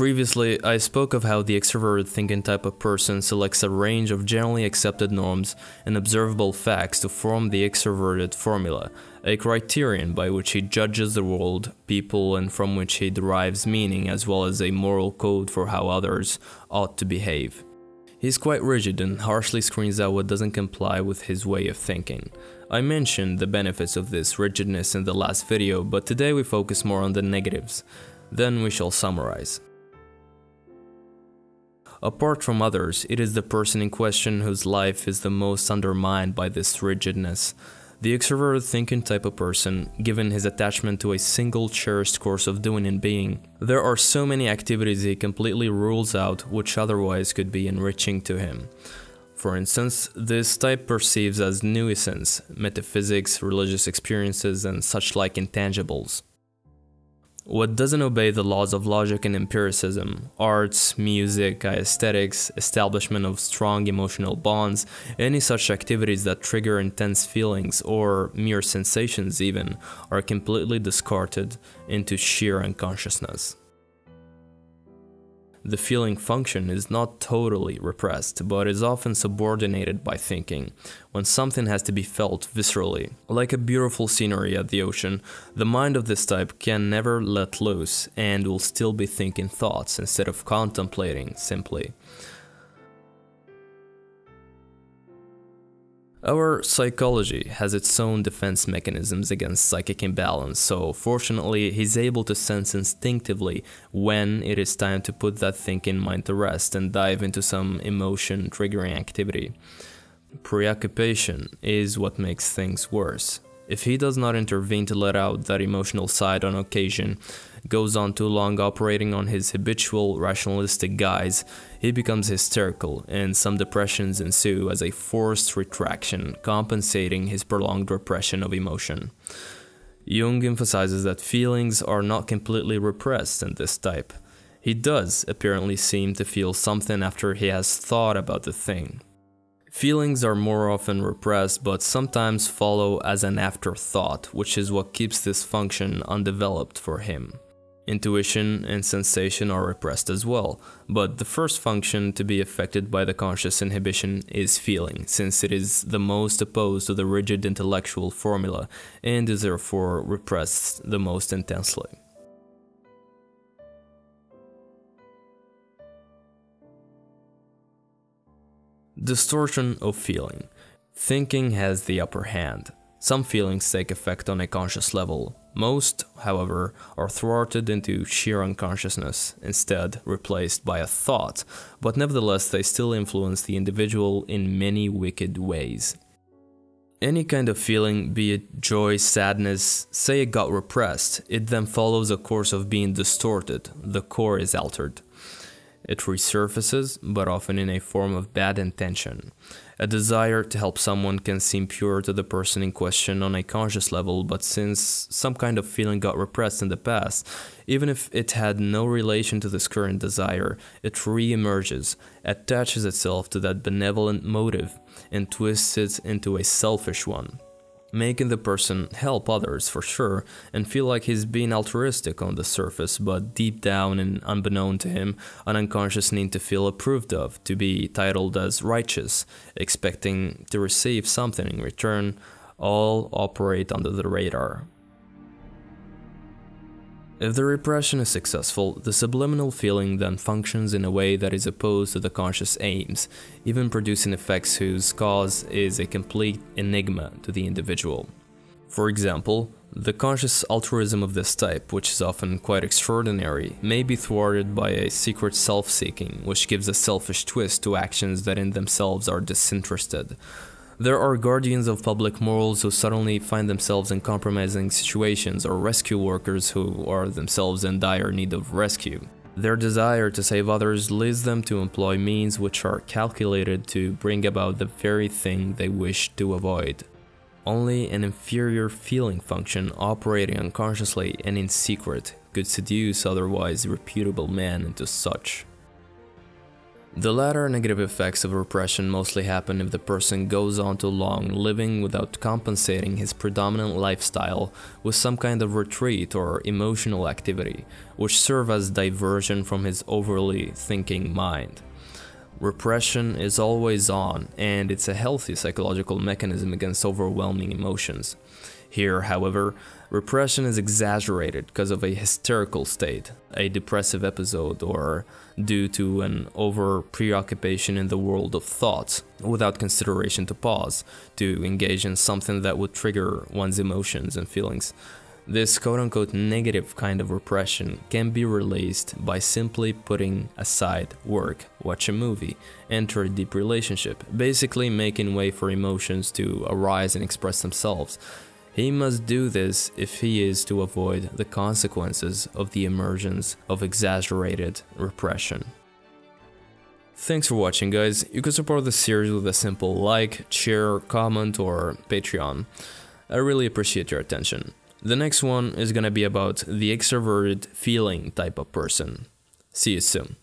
Previously, I spoke of how the extroverted thinking type of person selects a range of generally accepted norms and observable facts to form the extroverted formula, a criterion by which he judges the world, people, and from which he derives meaning, as well as a moral code for how others ought to behave. He's quite rigid and harshly screens out what doesn't comply with his way of thinking. I mentioned the benefits of this rigidness in the last video, but today we focus more on the negatives. Then we shall summarize. Apart from others, it is the person in question whose life is the most undermined by this rigidness. The extroverted thinking type of person, given his attachment to a single cherished course of doing and being, there are so many activities he completely rules out which otherwise could be enriching to him. For instance, this type perceives as nuisance, metaphysics, religious experiences, and such like intangibles. What doesn't obey the laws of logic and empiricism, arts, music, aesthetics, establishment of strong emotional bonds, any such activities that trigger intense feelings or mere sensations even, are completely discarded into sheer unconsciousness. The feeling function is not totally repressed, but is often subordinated by thinking. When something has to be felt viscerally, like a beautiful scenery at the ocean, the mind of this type can never let loose and will still be thinking thoughts instead of contemplating simply. Our psychology has its own defense mechanisms against psychic imbalance, so fortunately he's able to sense instinctively when it is time to put that thinking mind to rest and dive into some emotion-triggering activity. Preoccupation is what makes things worse. If he does not intervene to let out that emotional side on occasion, goes on too long operating on his habitual rationalistic guise, he becomes hysterical and some depressions ensue as a forced retraction, compensating his prolonged repression of emotion. Jung emphasizes that feelings are not completely repressed in this type. He does apparently seem to feel something after he has thought about the thing. Feelings are more often repressed, but sometimes follow as an afterthought, which is what keeps this function undeveloped for him. Intuition and sensation are repressed as well, but the first function to be affected by the conscious inhibition is feeling, since it is the most opposed to the rigid intellectual formula and is therefore repressed the most intensely. Distortion of feeling. Thinking has the upper hand. Some feelings take effect on a conscious level. Most, however, are thwarted into sheer unconsciousness, instead replaced by a thought, but nevertheless they still influence the individual in many wicked ways. Any kind of feeling, be it joy, sadness, say it got repressed, it then follows a course of being distorted, the core is altered. It resurfaces, but often in a form of bad intention. A desire to help someone can seem pure to the person in question on a conscious level, but since some kind of feeling got repressed in the past, even if it had no relation to this current desire, it re-emerges, attaches itself to that benevolent motive, and twists it into a selfish one, making the person help others for sure and feel like he's being altruistic on the surface, but deep down and unbeknown to him, an unconscious need to feel approved of, to be titled as righteous, expecting to receive something in return, all operate under the radar. If the repression is successful, the subliminal feeling then functions in a way that is opposed to the conscious aims, even producing effects whose cause is a complete enigma to the individual. For example, the conscious altruism of this type, which is often quite extraordinary, may be thwarted by a secret self-seeking, which gives a selfish twist to actions that in themselves are disinterested. There are guardians of public morals who suddenly find themselves in compromising situations, or rescue workers who are themselves in dire need of rescue. Their desire to save others leads them to employ means which are calculated to bring about the very thing they wish to avoid. Only an inferior feeling function operating unconsciously and in secret could seduce otherwise reputable men into such. The latter negative effects of repression mostly happen if the person goes on too long living without compensating his predominant lifestyle with some kind of retreat or emotional activity, which serve as diversion from his overly thinking mind. Repression is always on, and it's a healthy psychological mechanism against overwhelming emotions. Here, however, repression is exaggerated because of a hysterical state, a depressive episode, or due to an over-preoccupation in the world of thoughts, without consideration to pause, to engage in something that would trigger one's emotions and feelings. This quote-unquote negative kind of repression can be released by simply putting aside work, watch a movie, enter a deep relationship, basically making way for emotions to arise and express themselves. He must do this if he is to avoid the consequences of the emergence of exaggerated repression. Thanks for watching, guys. You can support the series with a simple like, share, comment, or Patreon. I really appreciate your attention. The next one is gonna be about the extroverted feeling type of person. See you soon.